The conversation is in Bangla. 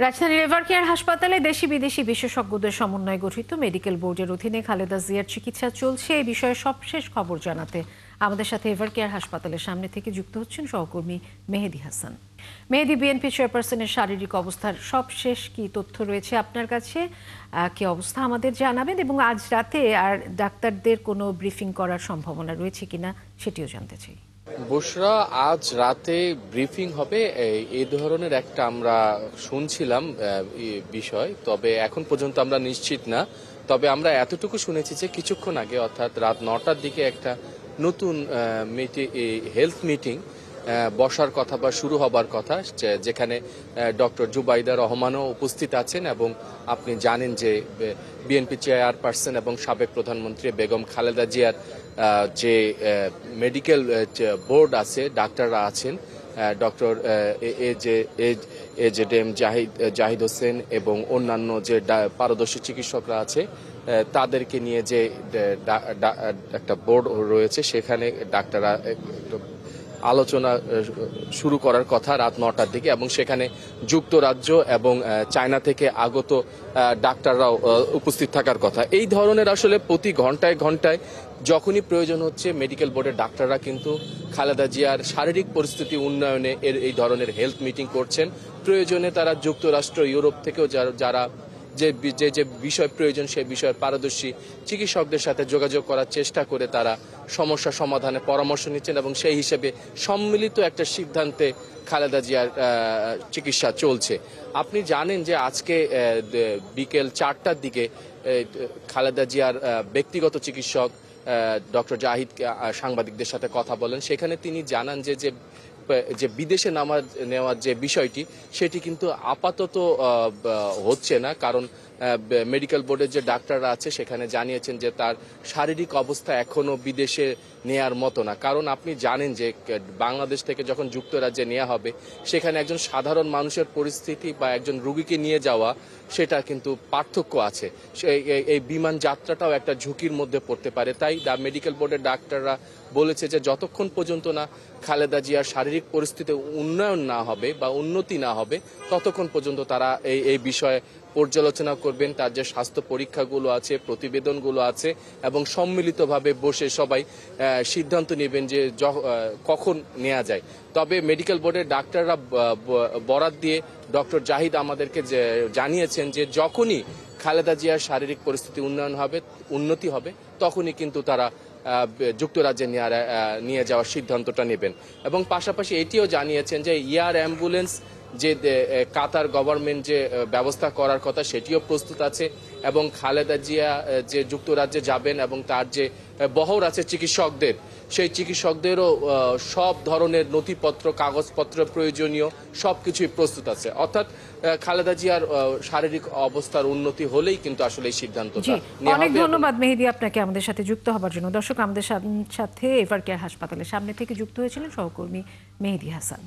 রাজধানীর এভারকেয়ার হাসপাতালে দেশি বিদেশি বিশেষজ্ঞদের সমন্বয়ে গঠিত মেডিকেল বোর্ডের অধীনে খালেদা জিয়ার চিকিৎসা চলছে। এই বিষয়ে সবশেষ খবর জানাতে আমাদের সাথে এভারকেয়ার হাসপাতালের সামনে থেকে যুক্ত হচ্ছেন সহকর্মী মেহেদী হাসান। মেহেদী, বিএনপি চেয়ারপারসনের শারীরিক অবস্থার সবশেষ কি তথ্য রয়েছে আপনার কাছে? কি অবস্থা আমাদের জানাবেন, এবং আজ রাতে আর ডাক্তারদের কোনো ব্রিফিং করার সম্ভাবনা রয়েছে কিনা সেটিও জানতে চাই। বুশরা, আজ রাতে ব্রিফিং হবে এই ধরনের একটা আমরা শুনছিলাম বিষয়, তবে এখন পর্যন্ত আমরা নিশ্চিত না। তবে আমরা এতটুকু শুনেছি যে কিছুক্ষণ আগে অর্থাৎ রাত 9টার দিকে একটা নতুন হেলথ মিটিং বসার কথা বা শুরু হবার কথা, যেখানে ডক্টর জুবাইদা রহমানও উপস্থিত আছেন। এবং আপনি জানেন যে বিএনপি চেয়ারপারসন এবং সাবেক প্রধানমন্ত্রী বেগম খালেদা জিয়ার যে মেডিকেল বোর্ড আছে, ডাক্তাররা আছেন, ডক্টর এজেডএম জাহিদ হোসেন এবং অন্যান্য যে পারদর্শী চিকিৎসকরা আছে, তাদেরকে নিয়ে যে একটা বোর্ড রয়েছে, সেখানে ডাক্তাররা আলোচনা শুরু করার কথা রাত 9টার দিকে। এবং সেখানে যুক্তরাজ্য এবং চায়না থেকে আগত ডাক্তাররাও উপস্থিত থাকার কথা। এই ধরনের আসলে প্রতি ঘন্টায় ঘন্টায় যখনই প্রয়োজন হচ্ছে, মেডিকেল বোর্ডের ডাক্তাররা কিন্তু খালেদা জিয়ার শারীরিক পরিস্থিতি উন্নয়নে এই ধরনের হেলথ মিটিং করছেন। প্রয়োজনে তারা যুক্তরাষ্ট্র, ইউরোপ থেকেও যারা যে যে বিষয় প্রয়োজন সেই বিষয়ের পারদর্শী চিকিৎসকদের সাথে যোগাযোগ করার চেষ্টা করে তারা সমস্যা সমাধানে পরামর্শ নিচ্ছেন, এবং সেই হিসেবে সম্মিলিত একটা সিদ্ধান্তে খালেদা জিয়ার চিকিৎসা চলছে। আপনি জানেন যে আজকে বিকেল 4টার দিকে খালেদা জিয়ার ব্যক্তিগত চিকিৎসক ডক্টর জাহিদ সাংবাদিকদের সাথে কথা বলেন। সেখানে তিনি জানান যে বিদেশে নেওয়ার যে বিষয়টি, সেটি কিন্তু আপাতত হচ্ছে না, কারণ মেডিকেল বোর্ডের যে ডাক্তাররা আছে সেখানে জানিয়েছেন যে তার শারীরিক অবস্থা এখনো বিদেশে নেয়ার মতো না। কারণ আপনি জানেন যে বাংলাদেশ থেকে যখন যুক্তরাজ্যে নেওয়া হবে, সেখানে একজন সাধারণ মানুষের পরিস্থিতি বা একজন রুগীকে নিয়ে যাওয়া, সেটা কিন্তু পার্থক্য আছে। এই বিমান যাত্রাটাও একটা ঝুঁকির মধ্যে পড়তে পারে। তাই মেডিকেল বোর্ডের ডাক্তাররা বলেছে যে যতক্ষণ পর্যন্ত না খালেদা জিয়ার শারীরিক পরিস্থিতি উন্নয়ন না হবে বা উন্নতি না হবে, ততক্ষণ পর্যন্ত তারা এই বিষয়ে পর্যালোচনা করবেন। তার যে স্বাস্থ্য পরীক্ষাগুলো আছে, প্রতিবেদনগুলো আছে, এবং সম্মিলিতভাবে বসে সবাই সিদ্ধান্ত নেবেন যে কখন নেওয়া যায়। তবে মেডিকেল বোর্ডের ডাক্তাররা বরাত দিয়ে ডক্টর জাহিদ আমাদেরকে জানিয়েছেন যে যখনই খালেদা জিয়ার শারীরিক পরিস্থিতি উন্নতি হবে, তখনই কিন্তু তারা যুক্তরাজ্যে নিয়ে যাওয়ার সিদ্ধান্তটা নেবেন। এবং পাশাপাশি এটিও জানিয়েছেন যে এয়ার অ্যাম্বুলেন্স যে কাতার গভর্নমেন্ট যে ব্যবস্থা করার কথা, সেটিও প্রস্তুত আছে। এবং খালেদা জিয়া যে যুক্তরাজ্যে যাবেন এবং তার যে বহর আছে চিকিৎসকদের, সেই চিকিৎসকদেরও সব ধরনের নথিপত্র, কাগজপত্র প্রয়োজনীয় সবকিছুই প্রস্তুত আছে। অর্থাৎ খালেদা জিয়ার শারীরিক অবস্থার উন্নতি হলেই কিন্তু আসলে এই সিদ্ধান্তটা নেওয়া হবে। অনেক ধন্যবাদ মেহেদী আপনাকে আমাদের সাথে যুক্ত হবার জন্য। দর্শক, আমাদের সাথে এভারকেয়ার হাসপাতালের সামনে থেকে যুক্ত হয়েছিলেন সহকর্মী মেহেদী হাসান।